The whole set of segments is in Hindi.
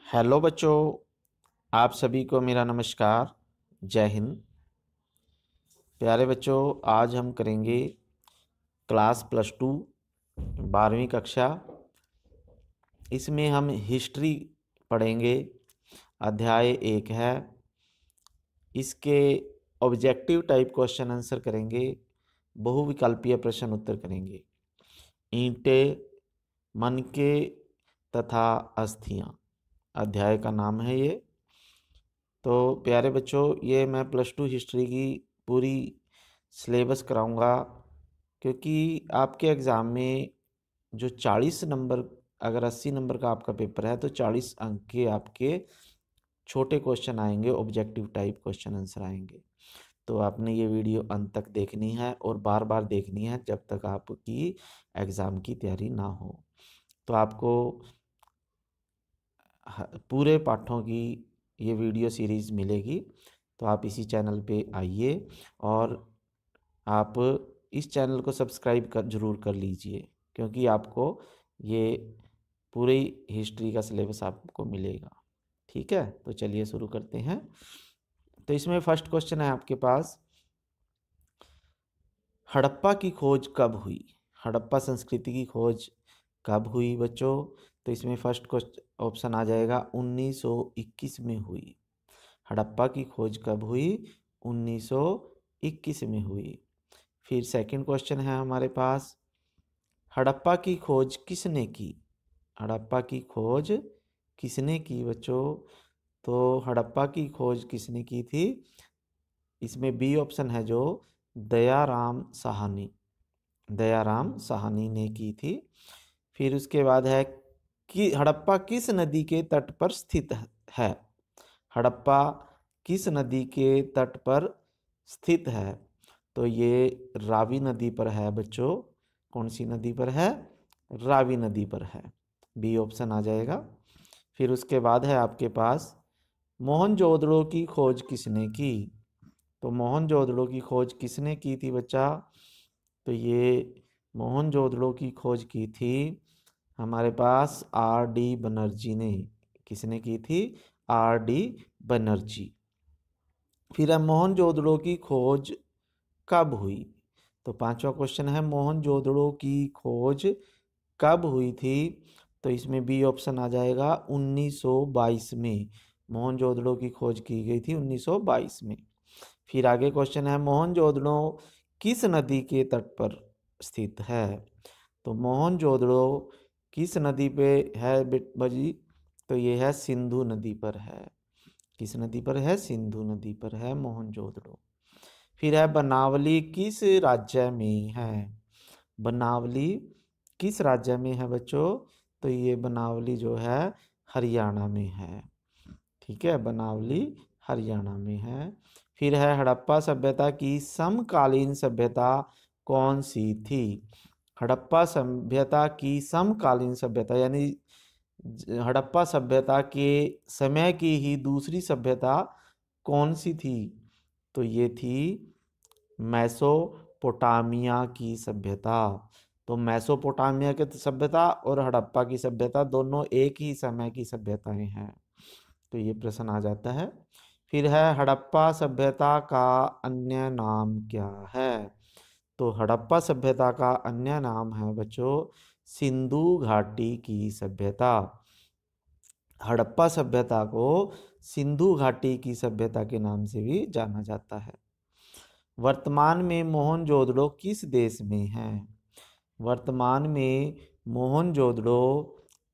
हेलो बच्चों, आप सभी को मेरा नमस्कार। जय हिंद। प्यारे बच्चों, आज हम करेंगे क्लास +2 12वीं कक्षा। इसमें हम हिस्ट्री पढ़ेंगे। अध्याय 1 है। इसके ऑब्जेक्टिव टाइप क्वेश्चन आंसर करेंगे, बहुविकल्पीय प्रश्न उत्तर करेंगे। ईंटें, मनके तथा अस्थियां अध्याय का नाम है ये। तो प्यारे बच्चों, ये मैं +2 हिस्ट्री की पूरी सिलेबस कराऊंगा, क्योंकि आपके एग्ज़ाम में जो 40 नंबर, अगर 80 नंबर का आपका पेपर है तो 40 अंक के आपके छोटे क्वेश्चन आएंगे, ऑब्जेक्टिव टाइप क्वेश्चन आंसर आएंगे। तो आपने ये वीडियो अंत तक देखनी है और बार बार देखनी है जब तक आपकी एग्ज़ाम की तैयारी ना हो। तो आपको पूरे पाठों की ये वीडियो सीरीज़ मिलेगी। तो आप इसी चैनल पे आइए और आप इस चैनल को सब्सक्राइब ज़रूर कर लीजिए, क्योंकि आपको ये पूरी हिस्ट्री का सिलेबस आपको मिलेगा। ठीक है, तो चलिए शुरू करते हैं। तो इसमें फर्स्ट क्वेश्चन है आपके पास, हड़प्पा की खोज कब हुई? हड़प्पा संस्कृति की खोज कब हुई बच्चों? तो इसमें फर्स्ट क्वेश्चन ऑप्शन आ जाएगा 1921 में हुई। हड़प्पा की खोज कब हुई? 1921 में हुई। फिर सेकंड क्वेश्चन है हमारे पास, हड़प्पा की खोज किसने की? हड़प्पा की खोज किसने की बच्चों? तो हड़प्पा की खोज किसने की थी? इसमें बी ऑप्शन है जो दयाराम साहनी, दयाराम साहनी ने की थी। फिर उसके बाद है कि हड़प्पा किस नदी के तट पर स्थित है? हड़प्पा किस नदी के तट पर स्थित है? तो ये रावी नदी पर है बच्चों। कौन सी नदी पर है? रावी नदी पर है। बी ऑप्शन आ जाएगा। फिर उसके बाद है आपके पास, मोहनजोदड़ो की खोज किसने की? तो मोहनजोदड़ो की खोज किसने की थी बच्चा? तो ये मोहनजोदड़ो की खोज की थी हमारे पास R.D. बनर्जी ने। किसने की थी? R.D. बनर्जी। फिर है मोहनजोदड़ो की खोज कब हुई? तो पांचवा क्वेश्चन है, मोहनजोदड़ो की खोज कब हुई थी? तो इसमें बी ऑप्शन आ जाएगा 1922 में। मोहनजोदड़ो की खोज की गई थी 1922 में। फिर आगे क्वेश्चन है, मोहनजोदड़ो किस नदी के तट पर स्थित है? तो मोहनजोदड़ो किस नदी पे है बजी? तो ये है सिंधु नदी पर है। किस नदी पर है? सिंधु नदी पर है मोहनजोदड़ो। फिर है, बनावली किस राज्य में है? बनावली किस राज्य में है बच्चों? तो ये बनावली जो है हरियाणा में है। ठीक है, बनावली हरियाणा में है। फिर है, हड़प्पा सभ्यता की समकालीन सभ्यता कौन सी थी? हड़प्पा सभ्यता की समकालीन सभ्यता यानी हड़प्पा सभ्यता के समय की ही दूसरी सभ्यता कौन सी थी? तो ये थी मैसोपोटामिया की सभ्यता। तो मैसोपोटामिया की सभ्यता और हड़प्पा की सभ्यता दोनों एक ही समय की सभ्यताएं हैं। तो ये प्रश्न आ जाता है। फिर है, हड़प्पा सभ्यता का अन्य नाम क्या है? तो हड़प्पा सभ्यता का अन्य नाम है बच्चों सिंधु घाटी की सभ्यता। हड़प्पा सभ्यता को सिंधु घाटी की सभ्यता के नाम से भी जाना जाता है। वर्तमान में मोहनजोदड़ो किस देश में है? वर्तमान में मोहनजोदड़ो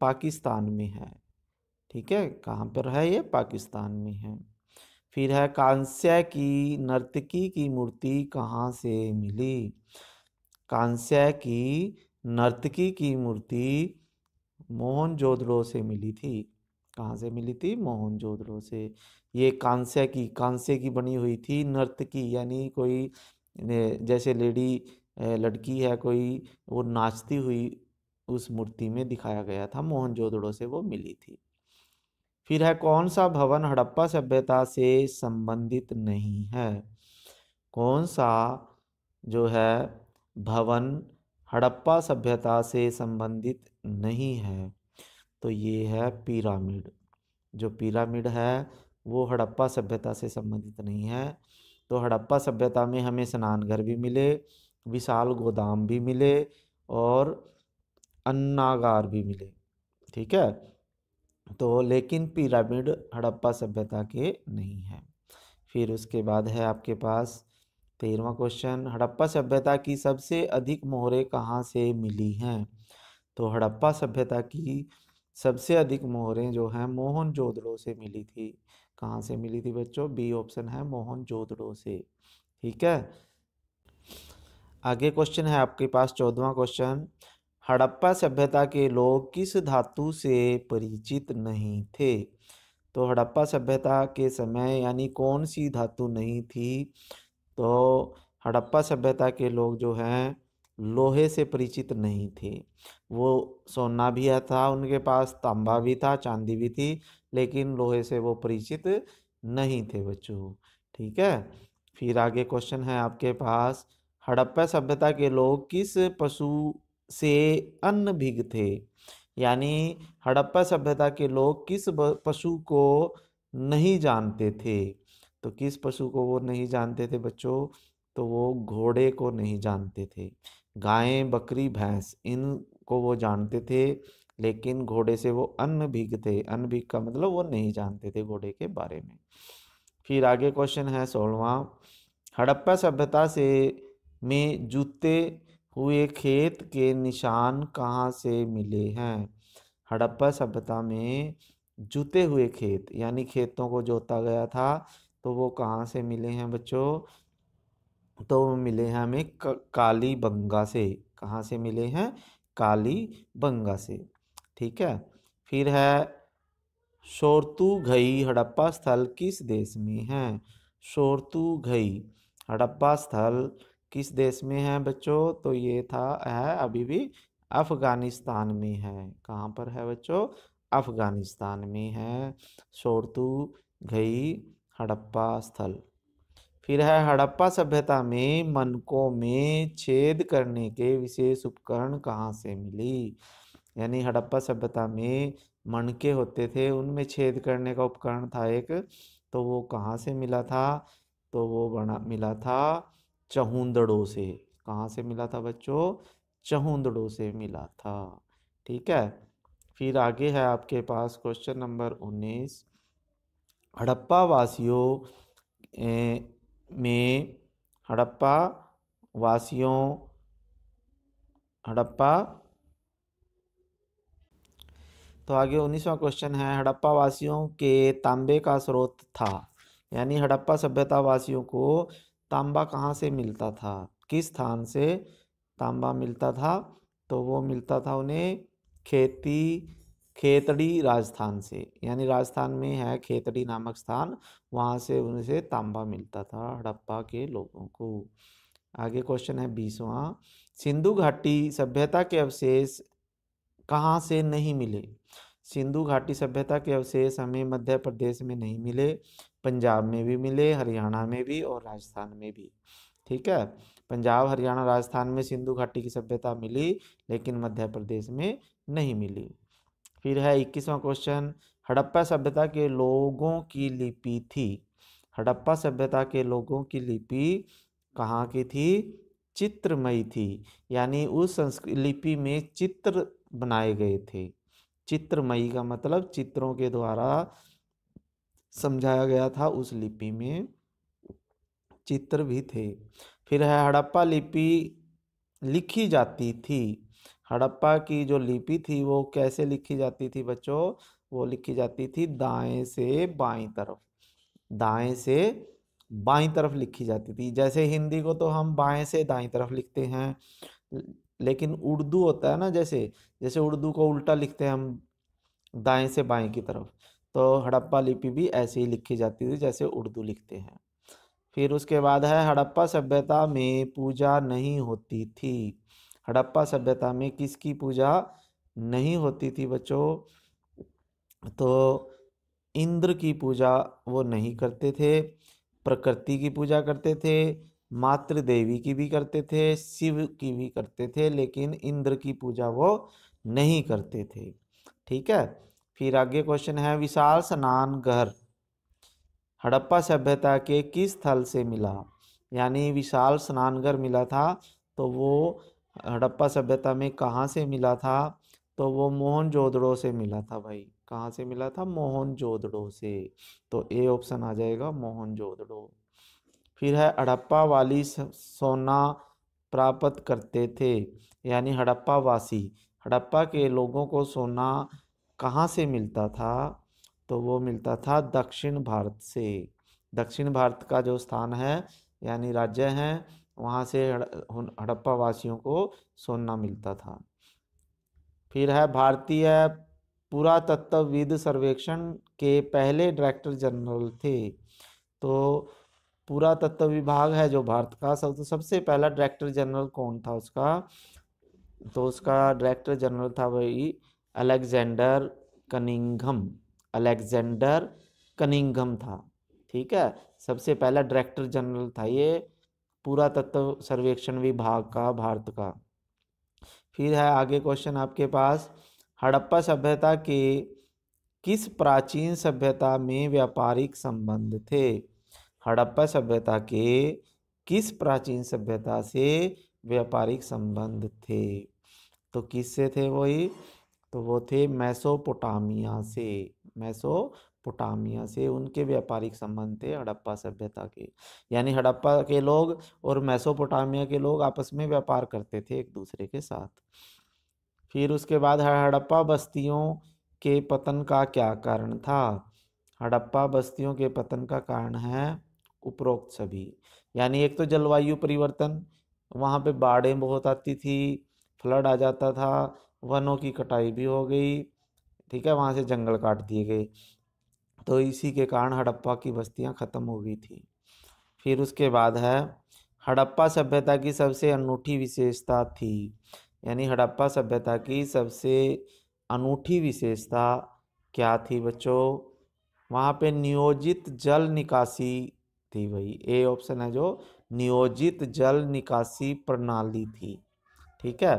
पाकिस्तान में है। ठीक है, कहाँ पर है ये? पाकिस्तान में है। फिर है, कांस्य की नर्तकी की मूर्ति कहाँ से मिली? कांस्य की नर्तकी की मूर्ति मोहनजोदड़ो से मिली थी। कहाँ से मिली थी? मोहनजोदड़ो से। ये कांस्य की बनी हुई थी नर्तकी, यानी कोई जैसे लेडी लड़की है कोई, वो नाचती हुई उस मूर्ति में दिखाया गया था, मोहनजोदड़ो से वो मिली थी। फिर है, कौन सा भवन हड़प्पा सभ्यता से संबंधित नहीं है? कौन सा जो है भवन हड़प्पा सभ्यता से संबंधित नहीं है? तो ये है पिरामिड। जो पिरामिड है वो हड़प्पा सभ्यता से संबंधित नहीं है। तो हड़प्पा सभ्यता में हमें स्नानघर भी मिले, विशाल गोदाम भी मिले और अन्नागार भी मिले। ठीक है, तो लेकिन पिरामिड हड़प्पा सभ्यता के नहीं है। फिर उसके बाद है आपके पास 13वां क्वेश्चन, हड़प्पा सभ्यता की सबसे अधिक मोहरें कहाँ से मिली हैं? तो हड़प्पा सभ्यता की सबसे अधिक मोहरें जो हैं मोहनजोदड़ो से मिली थी। कहाँ से मिली थी बच्चों? बी ऑप्शन है मोहनजोदड़ो से। ठीक है, आगे क्वेश्चन है आपके पास 14वां क्वेश्चन, हड़प्पा सभ्यता के लोग किस धातु से परिचित नहीं थे? तो हड़प्पा सभ्यता के समय यानी कौन सी धातु नहीं थी? तो हड़प्पा सभ्यता के लोग जो हैं लोहे से परिचित नहीं थे। वो सोना भी था उनके पास, तांबा भी था, चांदी भी थी, लेकिन लोहे से वो परिचित नहीं थे बच्चों। ठीक है, फिर आगे क्वेश्चन है आपके पास, हड़प्पा सभ्यता के लोग किस पशु से अन्न भीग थे? यानी हड़प्पा सभ्यता के लोग किस पशु को नहीं जानते थे? तो किस पशु को वो नहीं जानते थे बच्चों? तो वो घोड़े को नहीं जानते थे। गायें, बकरी, भैंस इनको वो जानते थे, लेकिन घोड़े से वो अन्न भीगते, अन्न भीग का मतलब वो नहीं जानते थे घोड़े के बारे में। फिर आगे क्वेश्चन है 16वां, हड़प्पा सभ्यता से में जूते हुए खेत के निशान कहाँ से मिले हैं? हड़प्पा सभ्यता में जूते हुए खेत यानी खेतों को जोता गया था, तो वो कहाँ से मिले हैं बच्चों? तो वो मिले हैं हमें कालीबंगा से। कहाँ से मिले हैं? कालीबंगा से। ठीक है, फिर है शोरतुघई हड़प्पा स्थल किस देश में है? शोरतुघई हड़प्पा स्थल किस देश में है बच्चों? तो ये था है अभी भी अफगानिस्तान में है। कहाँ पर है बच्चों? अफगानिस्तान में है शोरतुघई हड़प्पा स्थल। फिर है हड़प्पा सभ्यता में मनकों में छेद करने के विशेष उपकरण कहाँ से मिली? यानी हड़प्पा सभ्यता में मनके होते थे, उनमें छेद करने का उपकरण था एक, तो वो कहाँ से मिला था? तो वो बना मिला था चहुंदड़ों से। कहाँ से मिला था बच्चों? चहुंदड़ों से मिला था। ठीक है, फिर आगे है आपके पास क्वेश्चन नंबर 19, हड़प्पा वासियों में हड़प्पा वासियों हड़प्पा तो आगे 19वां क्वेश्चन है, हड़प्पा वासियों के तांबे का स्रोत था। यानी हड़प्पा सभ्यता वासियों को तांबा कहाँ से मिलता था? किस स्थान से तांबा मिलता था? तो वो मिलता था उन्हें खेतड़ी राजस्थान से। यानी राजस्थान में है खेतड़ी नामक स्थान, वहाँ से उनसे तांबा मिलता था हड़प्पा के लोगों को। आगे क्वेश्चन है 20वां, सिंधु घाटी सभ्यता के अवशेष कहाँ से नहीं मिले? सिंधु घाटी सभ्यता के अवशेष हमें मध्य प्रदेश में नहीं मिले, पंजाब में भी मिले, हरियाणा में भी और राजस्थान में भी। ठीक है, पंजाब, हरियाणा, राजस्थान में सिंधु घाटी की सभ्यता मिली, लेकिन मध्य प्रदेश में नहीं मिली। फिर है 21वां क्वेश्चन, हड़प्पा सभ्यता के लोगों की लिपि थी। हड़प्पा सभ्यता के लोगों की लिपि कहाँ की थी? चित्रमयी थी। यानी उस लिपि में चित्र बनाए गए थे। चित्रमयी का मतलब चित्रों के द्वारा समझाया गया था, उस लिपि में चित्र भी थे। फिर है हड़प्पा लिपि लिखी जाती थी। हड़प्पा की जो लिपि थी वो कैसे लिखी जाती थी बच्चों? वो लिखी जाती थी दाएं से बाईं तरफ, दाएं से बाईं तरफ लिखी जाती थी। जैसे हिंदी को तो हम बाएं से दाईं तरफ लिखते हैं, लेकिन उर्दू होता है ना, जैसे जैसे उर्दू को उल्टा लिखते हैं हम दाएं से बाएं की तरफ, तो हड़प्पा लिपि भी ऐसे ही लिखी जाती थी जैसे उर्दू लिखते हैं। फिर उसके बाद है हड़प्पा सभ्यता में पूजा नहीं होती थी। हड़प्पा सभ्यता में किसकी पूजा नहीं होती थी बच्चों? तो इंद्र की पूजा वो नहीं करते थे, प्रकृति की पूजा करते थे, मातृ देवी की भी करते थे, शिव की भी करते थे, लेकिन इंद्र की पूजा वो नहीं करते थे। ठीक है, फिर आगे क्वेश्चन है विशाल स्नान घर हड़प्पा सभ्यता के किस स्थल से मिला। यानी विशाल स्नानघर मिला था तो वो हड़प्पा सभ्यता में कहाँ से मिला था, तो वो मोहनजोदड़ो से मिला था भाई। कहाँ से मिला था? मोहनजोदड़ो से। तो ए ऑप्शन आ जाएगा मोहनजोदड़ो। फिर है हड़प्पा वाली सोना प्राप्त करते थे। यानी हड़प्पा वासी, हड़प्पा के लोगों को सोना कहाँ से मिलता था, तो वो मिलता था दक्षिण भारत से। दक्षिण भारत का जो स्थान है यानी राज्य है, वहाँ से हड़प्पा वासियों को सोना मिलता था। फिर है भारतीय पुरातत्वविद सर्वेक्षण के पहले डायरेक्टर जनरल थे। तो पुरातत्व विभाग है जो भारत का, सबसे पहला डायरेक्टर जनरल कौन था उसका, तो उसका डायरेक्टर जनरल था वही अलेक्जेंडर कनिंघम। अलेक्जेंडर कनिंघम था। ठीक है, सबसे पहला डायरेक्टर जनरल था ये पुरातत्व सर्वेक्षण विभाग का भारत का। फिर है आगे क्वेश्चन आपके पास, हड़प्पा सभ्यता के किस प्राचीन सभ्यता में व्यापारिक संबंध थे। हड़प्पा सभ्यता के किस प्राचीन सभ्यता से व्यापारिक संबंध थे, तो किससे थे वही, तो वो थे मेसोपोटामिया से। मेसोपोटामिया से उनके व्यापारिक संबंध थे हड़प्पा सभ्यता के। यानी हड़प्पा के लोग और मेसोपोटामिया के लोग आपस में व्यापार करते थे एक दूसरे के साथ। फिर उसके बाद हड़प्पा बस्तियों के पतन का क्या कारण था। हड़प्पा बस्तियों के पतन का कारण है उपरोक्त सभी। यानी एक तो जलवायु परिवर्तन, वहाँ पे बाढ़ें बहुत आती थी, फ्लड आ जाता था, वनों की कटाई भी हो गई, ठीक है, वहाँ से जंगल काट दिए गए, तो इसी के कारण हड़प्पा की बस्तियाँ खत्म हो गई थी। फिर उसके बाद है हड़प्पा सभ्यता की सबसे अनूठी विशेषता थी। यानी हड़प्पा सभ्यता की सबसे अनूठी विशेषता क्या थी बच्चों, वहाँ पे नियोजित जल निकासी थी भाई। ए ऑप्शन है जो नियोजित जल निकासी प्रणाली थी। ठीक है,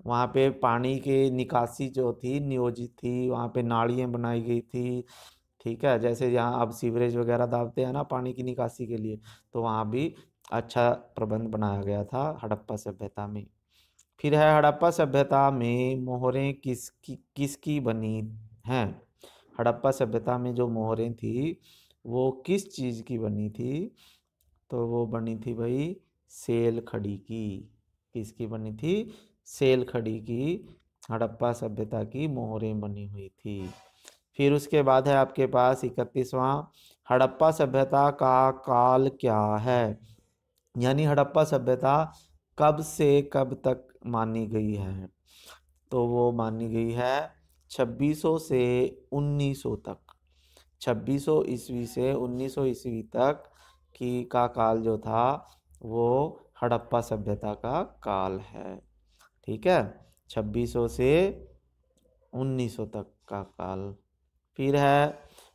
वहाँ पे पानी के निकासी जो थी नियोजित थी, वहाँ पे नालियाँ बनाई गई थी। ठीक है, जैसे यहाँ अब सीवरेज वगैरह डालते हैं ना पानी की निकासी के लिए, तो वहाँ भी अच्छा प्रबंध बनाया गया था हड़प्पा सभ्यता में। फिर है हड़प्पा सभ्यता में मोहरें किसकी बनी हैं। हड़प्पा सभ्यता में जो मोहरें थी वो किस चीज़ की बनी थी, तो वो बनी थी भाई सेल खड़ी की। किसकी बनी थी? सेल खड़ी की हड़प्पा सभ्यता की मोहरें बनी हुई थी। फिर उसके बाद है आपके पास 31वां, हड़प्पा सभ्यता का काल क्या है। यानी हड़प्पा सभ्यता कब से कब तक मानी गई है, तो वो मानी गई है 2600 से 1900 तक। 2600 ईस्वी से 1900 ईस्वी तक की का काल जो था वो हड़प्पा सभ्यता का काल है। ठीक है, 2600 से 1900 तक का काल। फिर है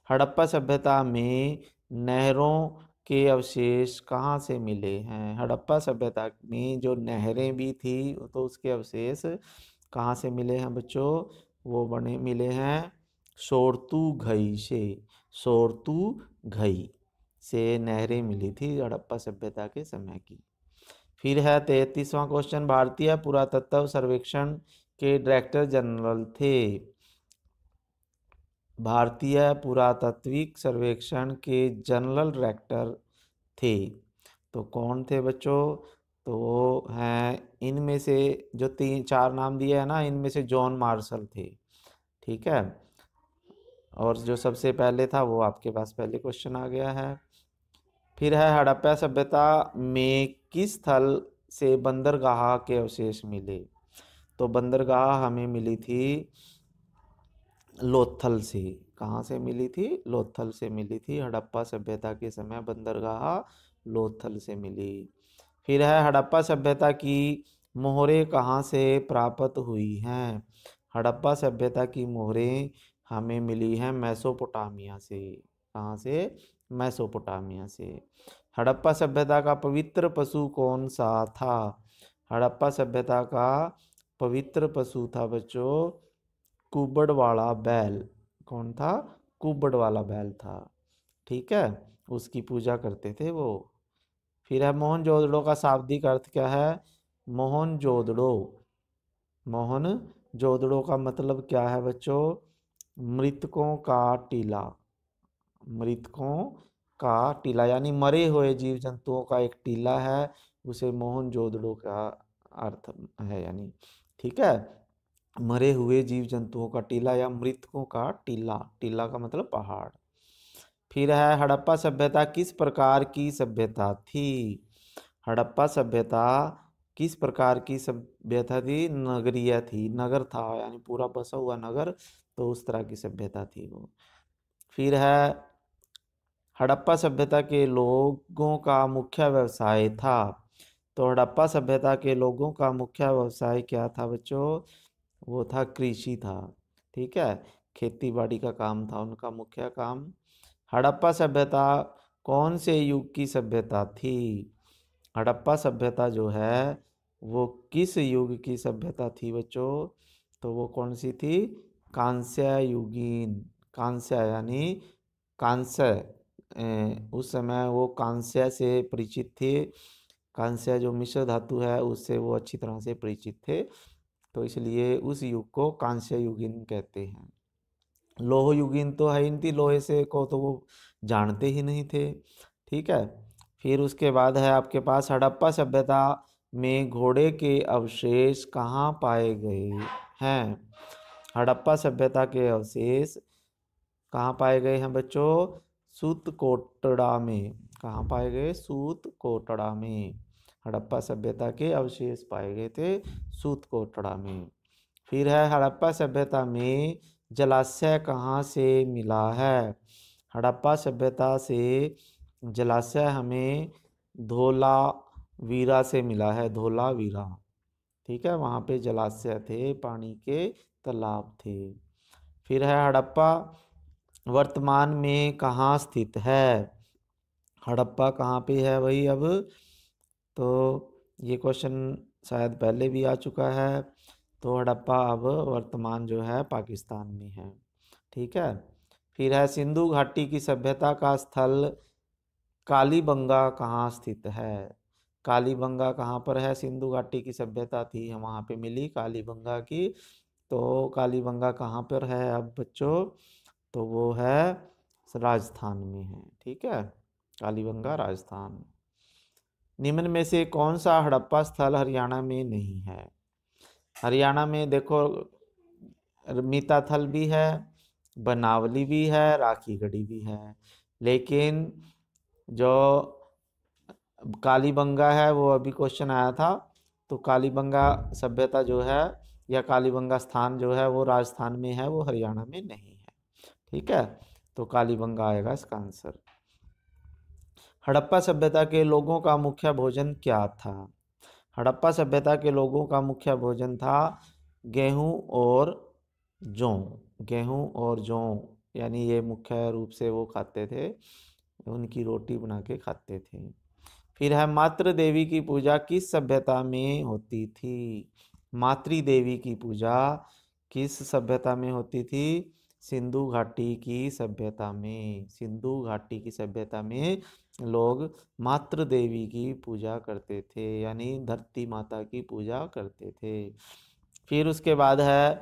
हड़प्पा सभ्यता में नहरों के अवशेष कहाँ से मिले हैं। हड़प्पा सभ्यता में जो नहरें भी थी तो उसके अवशेष कहाँ से मिले हैं बच्चों, वो बने मिले हैं सोरतू घई से। सोरतू घई से नहरें मिली थी हड़प्पा सभ्यता के समय की। फिर है 33वां क्वेश्चन, भारतीय पुरातत्व सर्वेक्षण के डायरेक्टर जनरल थे। भारतीय पुरातात्विक सर्वेक्षण के जनरल डायरेक्टर थे, तो कौन थे बच्चों, तो वो हैं इनमें से जो 3-4 नाम दिए हैं ना, इनमें से जॉन मार्शल थे। ठीक है, और जो सबसे पहले था वो आपके पास पहले क्वेश्चन आ गया है। फिर है हड़प्पा सभ्यता में किस स्थल से बंदरगाह के अवशेष मिले, तो बंदरगाह हमें मिली थी लोथल से। कहाँ से मिली थी? लोथल से मिली थी। हड़प्पा सभ्यता के समय बंदरगाह लोथल से मिली। फिर है हड़प्पा सभ्यता की मोहरें कहाँ से प्राप्त हुई हैं। हड़प्पा सभ्यता की मोहरें हमें मिली हैं मेसोपोटामिया से। कहाँ से? मेसोपोटामिया से। हड़प्पा सभ्यता का पवित्र पशु कौन सा था। हड़प्पा सभ्यता का पवित्र पशु था बच्चों कुबड़ वाला बैल। कौन था? कुबड़ वाला बैल था। ठीक है, उसकी पूजा करते थे वो। फिर है मोहनजोदड़ो का शाब्दिक अर्थ क्या है? मोहनजोदड़ो, मोहनजोदड़ो का मतलब क्या है बच्चों? मृतकों का टीला, मृतकों का टीला यानी मरे हुए जीव जंतुओं का एक टीला है, उसे मोहनजोदड़ो का अर्थ है यानी। ठीक है, मरे हुए जीव जंतुओं का टीला या मृतकों का टीला, टीला का मतलब पहाड़। फिर है हड़प्पा सभ्यता किस प्रकार की सभ्यता थी? हड़प्पा सभ्यता किस प्रकार की सभ्यता थी? नगरीय थी, नगर था यानी पूरा बसा हुआ नगर, तो उस तरह की सभ्यता थी वो। फिर है हड़प्पा सभ्यता के लोगों का मुख्य व्यवसाय था। तो हड़प्पा सभ्यता के लोगों का मुख्य व्यवसाय क्या था बच्चों? वो था कृषि था। ठीक है, खेती बाड़ी का काम था उनका मुख्य काम। हड़प्पा सभ्यता कौन से युग की सभ्यता थी? हड़प्पा सभ्यता जो है वो किस युग की सभ्यता थी बच्चों? तो वो कौन सी थी? कांस्य युगीन, कांस्य यानी कांस्य, उस समय वो कांस्य से परिचित थे। कांस्य जो मिश्र धातु है उससे वो अच्छी तरह से परिचित थे, तो इसलिए उस युग को कांस्य युगीन कहते हैं। लोह युगीन तो है ही नहीं थी, लोहे से को तो वो जानते ही नहीं थे। ठीक है, फिर उसके बाद है आपके पास हड़प्पा सभ्यता में घोड़े के अवशेष कहाँ पाए गए हैं? हड़प्पा सभ्यता के अवशेष कहाँ पाए गए हैं बच्चों? सूतकोटड़ा में। कहाँ पाए गए? सूतकोटड़ा में। हड़प्पा सभ्यता के अवशेष पाए गए थे सूतकोटड़ा में। फिर है हड़प्पा सभ्यता में जलाशय कहाँ से मिला है? हड़प्पा सभ्यता से जलाशय हमें धोलावीरा से मिला है, धोलावीरा। ठीक है, वहाँ पे जलाशय थे, पानी के तालाब थे। फिर है हड़प्पा वर्तमान में कहाँ स्थित है? हड़प्पा कहाँ पे है भाई अब? तो ये क्वेश्चन शायद पहले भी आ चुका है। तो हड़प्पा अब वर्तमान जो है पाकिस्तान में है। ठीक है, फिर है सिंधु घाटी की सभ्यता का स्थल कालीबंगा कहाँ स्थित है? कालीबंगा कहाँ पर है? सिंधु घाटी की सभ्यता थी वहाँ पे मिली कालीबंगा की। तो कालीबंगा कहाँ पर है अब बच्चों? तो वो है राजस्थान में है। ठीक है, कालीबंगा राजस्थान। निम्न में से कौन सा हड़प्पा स्थल हरियाणा में नहीं है? हरियाणा में देखो मीताथल भी है, बनावली भी है, राखी गढ़ी भी है, लेकिन जो कालीबंगा है वो अभी क्वेश्चन आया था, तो कालीबंगा सभ्यता जो है या कालीबंगा स्थान जो है वो राजस्थान में है, वो हरियाणा में नहीं है। ठीक है, तो कालीबंगा आएगा इसका आंसर। हड़प्पा सभ्यता के लोगों का मुख्य भोजन क्या था? हड़प्पा सभ्यता के लोगों का मुख्य भोजन था गेहूं और जौ। गेहूं और जौ यानी ये मुख्य रूप से वो खाते थे, उनकी रोटी बना के खाते थे। फिर है मातृ देवी की पूजा किस सभ्यता में होती थी? मातृ देवी की पूजा किस सभ्यता में होती थी? सिंधु घाटी की सभ्यता में। सिंधु घाटी की सभ्यता में लोग मातृ देवी की पूजा करते थे, यानी धरती माता की पूजा करते थे। फिर उसके बाद है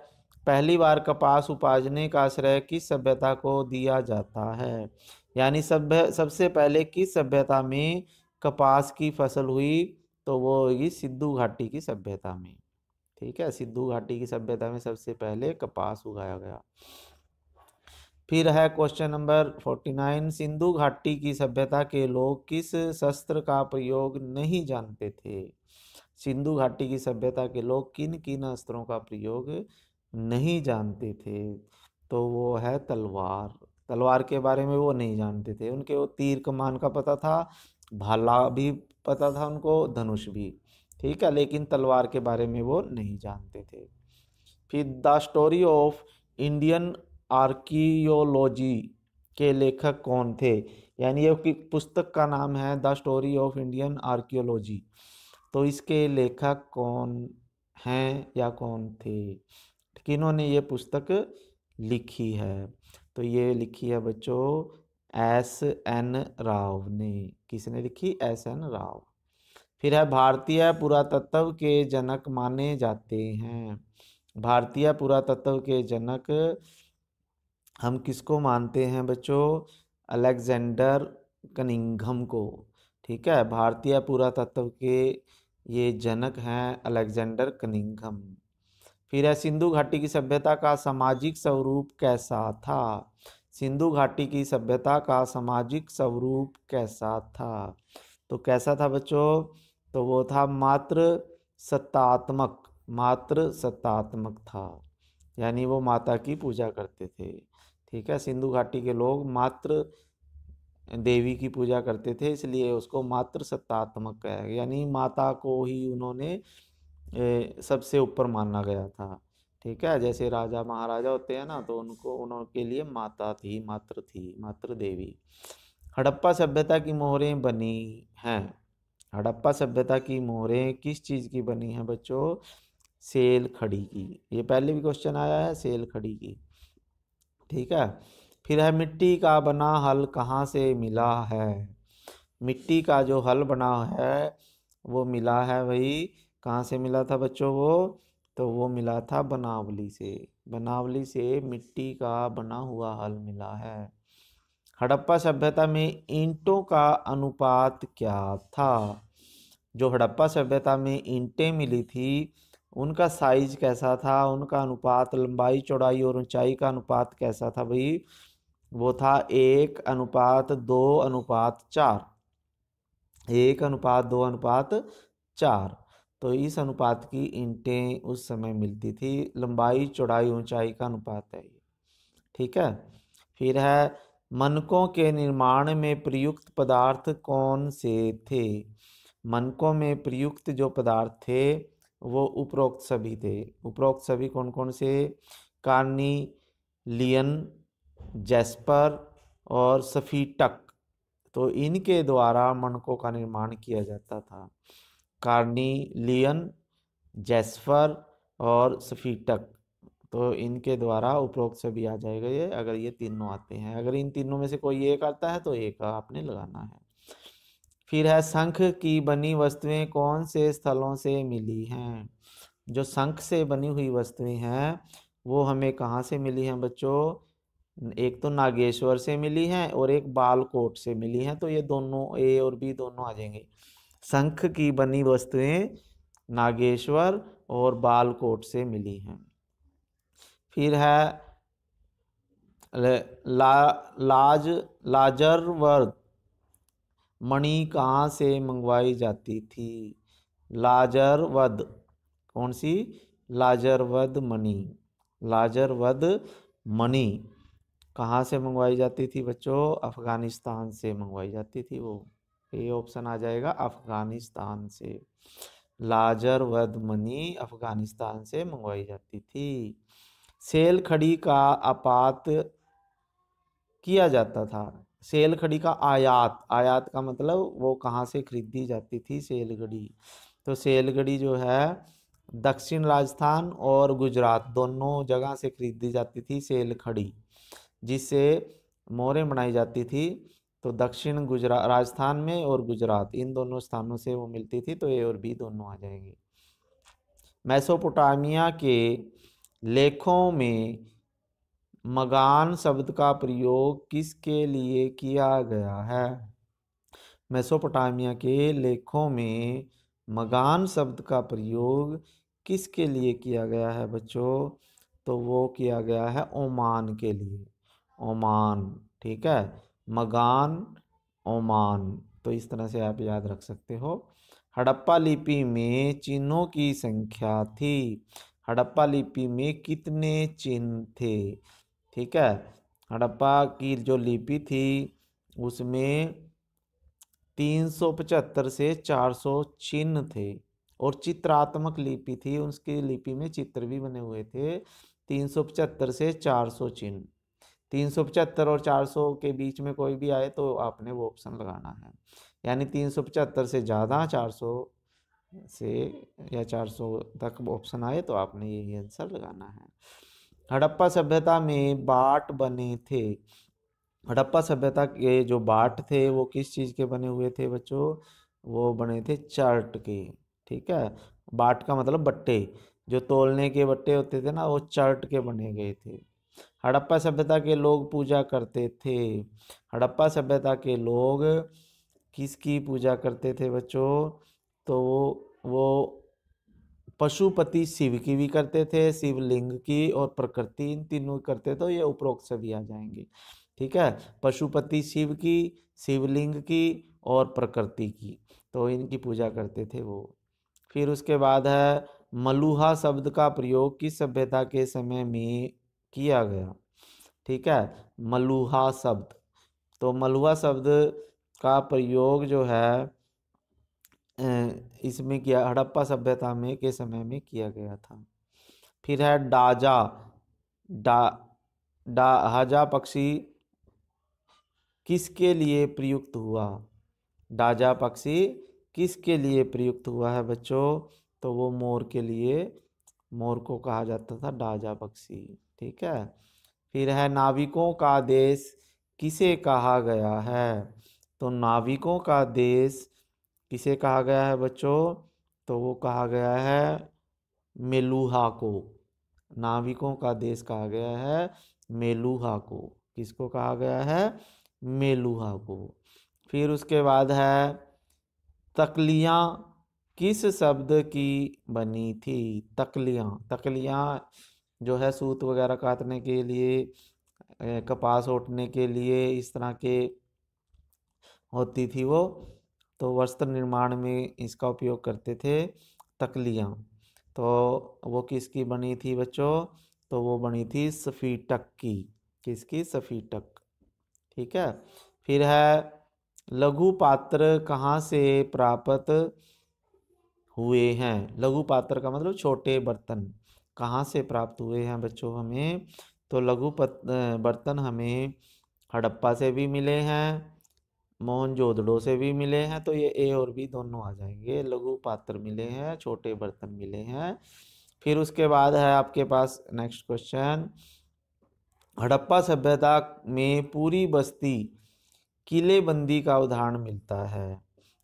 पहली बार कपास उपाजने का श्रेय किस सभ्यता को दिया जाता है? यानी सबसे पहले किस सभ्यता में कपास की फसल हुई? तो वो होगी सिंधु घाटी की सभ्यता में। ठीक है, सिंधु घाटी की सभ्यता में सबसे पहले कपास उगाया गया। फिर है क्वेश्चन नंबर 49, सिंधु घाटी की सभ्यता के लोग किस शस्त्र का प्रयोग नहीं जानते थे? सिंधु घाटी की सभ्यता के लोग किन किन अस्त्रों का प्रयोग नहीं जानते थे? तो वो है तलवार। तलवार के बारे में वो नहीं जानते थे, उनके वो तीर कमान का पता था, भाला भी पता था उनको, धनुष भी। ठीक है, लेकिन तलवार के बारे में वो नहीं जानते थे। फिर the story of Indian archaeology के लेखक कौन थे? यानी ये पुस्तक का नाम है the story of Indian archaeology, तो इसके लेखक कौन हैं या कौन थे? किन्होंने ये पुस्तक लिखी है? तो ये लिखी है बच्चों S.N. राव ने। किसने लिखी? S.N. राव। फिर है भारतीय पुरातत्व के जनक माने जाते हैं। भारतीय पुरातत्व के जनक हम किसको मानते हैं बच्चों? अलेक्जेंडर कनिंघम को। ठीक है, भारतीय पुरातत्व के ये जनक हैं अलेक्जेंडर कनिंघम। फिर है सिंधु घाटी की सभ्यता का सामाजिक स्वरूप कैसा था? सिंधु घाटी की सभ्यता का सामाजिक स्वरूप कैसा था? तो कैसा था बच्चों? तो वो था मात्र सत्तात्मक। मात्र सत्तात्मक था, यानी वो माता की पूजा करते थे। ठीक है, सिंधु घाटी के लोग मात्र देवी की पूजा करते थे, इसलिए उसको मात्र सत्तात्मक कहा गया, यानी माता को ही उन्होंने सबसे ऊपर माना गया था। ठीक है, जैसे राजा महाराजा होते हैं ना, तो उनको उनके लिए माता थी, मात्र देवी। हड़प्पा सभ्यता की मोहरें बनी हैं। हड़प्पा सभ्यता की मोहरें किस चीज़ की बनी हैं बच्चों? सेल खड़ी की। ये पहले भी क्वेश्चन आया है, सेल खड़ी की। ठीक है, फिर है मिट्टी का बना हल कहाँ से मिला है? मिट्टी का जो हल बना है वो मिला है वही, कहाँ से मिला था बच्चों वो? तो वो मिला था बनावली से। बनावली से मिट्टी का बना हुआ हल मिला है। हड़प्पा सभ्यता में ईंटों का अनुपात क्या था? जो हड़प्पा सभ्यता में ईंटें मिली थी उनका साइज कैसा था? उनका अनुपात, लंबाई चौड़ाई और ऊंचाई का अनुपात कैसा था भाई? वो था 1:2:4। 1:2:4। तो इस अनुपात की ईंटें उस समय मिलती थी। लंबाई चौड़ाई ऊंचाई का अनुपात है ये। ठीक है, फिर है मनकों के निर्माण में प्रयुक्त पदार्थ कौन से थे? मनकों में प्रयुक्त जो पदार्थ थे वो उपरोक्त सभी थे। उपरोक्त सभी कौन कौन से? कार्निलियन, जैस्पर और स्फटिक। तो इनके द्वारा मनकों का निर्माण किया जाता था। कार्निलियन, जैस्पर और स्फटिक, तो इनके द्वारा उपरोक्त सभी आ जाएगा ये, अगर ये तीनों आते हैं। अगर इन तीनों में से कोई एक आता है तो एक आपने लगाना है। फिर है शंख की बनी वस्तुएं कौन से स्थलों से मिली हैं? जो शंख से बनी हुई वस्तुएं हैं वो हमें कहाँ से मिली हैं बच्चों? एक तो नागेश्वर से मिली हैं और एक बालकोट से मिली हैं, तो ये दोनों ए और बी दोनों आ जाएंगे। शंख की बनी वस्तुएं नागेश्वर और बालकोट से मिली हैं। फिर है लाजरवर्द मणि कहाँ से मंगवाई जाती थी? लाजरवद, कौन सी? लाजरवद मणि। लाजरवद मणि कहाँ से मंगवाई जाती थी बच्चों? अफगानिस्तान से मंगवाई जाती थी वो। ये ऑप्शन आ जाएगा अफगानिस्तान से। लाजरवद मणि अफगानिस्तान से मंगवाई जाती थी। सेल खड़ी का आपात किया जाता था। सेल खड़ी का आयात, आयात का मतलब वो कहाँ से खरीदी जाती थी सेलगड़ी? तो सेलगड़ी जो है दक्षिण राजस्थान और गुजरात दोनों जगह से खरीदी जाती थी सेल खड़ी, जिससे मोहरें बनाई जाती थी। तो दक्षिण गुजरात, राजस्थान में और गुजरात, इन दोनों स्थानों से वो मिलती थी, तो ए और बी दोनों आ जाएंगे। मेसोपोटामिया के लेखों में मगान शब्द का प्रयोग किसके लिए किया गया है? मेसोपोटामिया के लेखों में मगान शब्द का प्रयोग किसके लिए किया गया है बच्चों? तो वो किया गया है ओमान के लिए। ओमान, ठीक है, मगान, ओमान, तो इस तरह से आप याद रख सकते हो। हड़प्पा लिपि में चिन्हों की संख्या थी। हड़प्पा लिपि में कितने चिन्ह थे? ठीक है, हड़प्पा की जो लिपि थी उसमें 375 से 400 चिन्ह थे, और चित्रात्मक लिपि थी, उसकी लिपि में चित्र भी बने हुए थे। 375 से 400 चिन्ह। 375 और 400 के बीच में कोई भी आए तो आपने वो ऑप्शन लगाना है, यानी 375 से ज़्यादा, 400 से या 400 तक ऑप्शन आए तो आपने यही आंसर लगाना है। हड़प्पा सभ्यता में बाट बने थे। हड़प्पा सभ्यता के जो बाट थे वो किस चीज़ के बने हुए थे बच्चों? वो बने थे चर्ट के। ठीक है, बाट का मतलब बट्टे, जो तौलने के बट्टे होते थे ना, वो चर्ट के बने गए थे। हड़प्पा सभ्यता के लोग पूजा करते थे। हड़प्पा सभ्यता के लोग किसकी पूजा करते थे बच्चों? तो वो पशुपति शिव की भी करते थे, शिवलिंग की और प्रकृति, इन तीनों करते, तो ये उपरोक्त सभी आ जाएंगे। ठीक है, पशुपति शिव की, शिवलिंग की और प्रकृति की, तो इनकी पूजा करते थे वो। फिर उसके बाद है मलुहा शब्द का प्रयोग किस सभ्यता के समय में किया गया? ठीक है, मलुहा शब्द, तो मलुहा शब्द का प्रयोग जो है इसमें किया, हड़प्पा सभ्यता में के समय में किया गया था। फिर है डाजा, डा डाजा पक्षी किसके लिए प्रयुक्त हुआ? डाजा पक्षी किसके लिए प्रयुक्त हुआ है बच्चों? तो वो मोर के लिए, मोर को कहा जाता था डाजा पक्षी। ठीक है, फिर है नाविकों का देश किसे कहा गया है? तो नाविकों का देश किसे कहा गया है बच्चों? तो वो कहा गया है मेलुहा को। नाविकों का देश कहा गया है मेलुहा को। किसको कहा गया है? मेलुहा को। फिर उसके बाद है तकलियां किस शब्द की बनी थी? तकलियां, तकलियां जो है सूत वगैरह काटने के लिए, कपास ओटने के लिए, इस तरह के होती थी वो, तो वस्त्र निर्माण में इसका उपयोग करते थे तकलियां। तो वो किसकी बनी थी बच्चों? तो वो बनी थी सफीटक की। किसकी? सफीटक। ठीक है, फिर है लघु पात्र कहाँ से प्राप्त हुए हैं? लघु पात्र का मतलब छोटे बर्तन, कहाँ से प्राप्त हुए हैं बच्चों हमें? तो बर्तन हमें हड़प्पा से भी मिले हैं, मोहनजोदड़ो से भी मिले हैं, तो ये ए और बी दोनों आ जाएंगे। लघु पात्र मिले हैं, छोटे बर्तन मिले हैं। फिर उसके बाद है आपके पास नेक्स्ट क्वेश्चन, हड़प्पा सभ्यता में पूरी बस्ती किलेबंदी का उदाहरण मिलता है।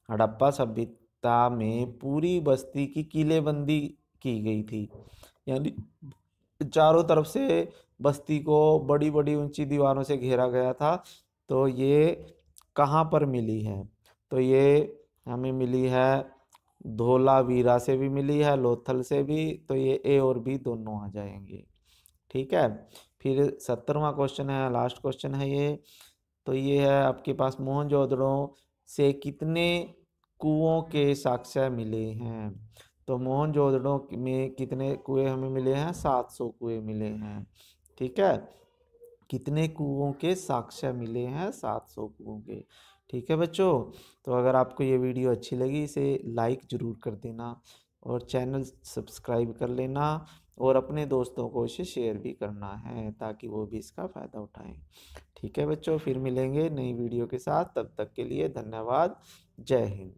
हड़प्पा सभ्यता में पूरी बस्ती की किलेबंदी की गई थी, यानी चारों तरफ से बस्ती को बड़ी बड़ी ऊंची दीवारों से घेरा गया था। तो ये कहाँ पर मिली है? तो ये हमें मिली है धोलावीरा से भी मिली है, लोथल से भी, तो ये ए और बी दोनों आ जाएंगे। ठीक है, फिर 17वां क्वेश्चन है, लास्ट क्वेश्चन है ये। तो ये है आपके पास मोहनजोदड़ो से कितने कुओं के साक्ष्य मिले हैं? तो मोहनजोदड़ो में कितने कुएं हमें मिले हैं? 700 कुएं मिले हैं। ठीक है, कितने कुओं के साक्ष्य मिले हैं? 700 कुओं के। ठीक है बच्चों, तो अगर आपको ये वीडियो अच्छी लगी इसे लाइक ज़रूर कर देना और चैनल सब्सक्राइब कर लेना, और अपने दोस्तों को इसे शेयर भी करना है ताकि वो भी इसका फ़ायदा उठाएं। ठीक है बच्चों, फिर मिलेंगे नई वीडियो के साथ, तब तक के लिए धन्यवाद। जय हिंद।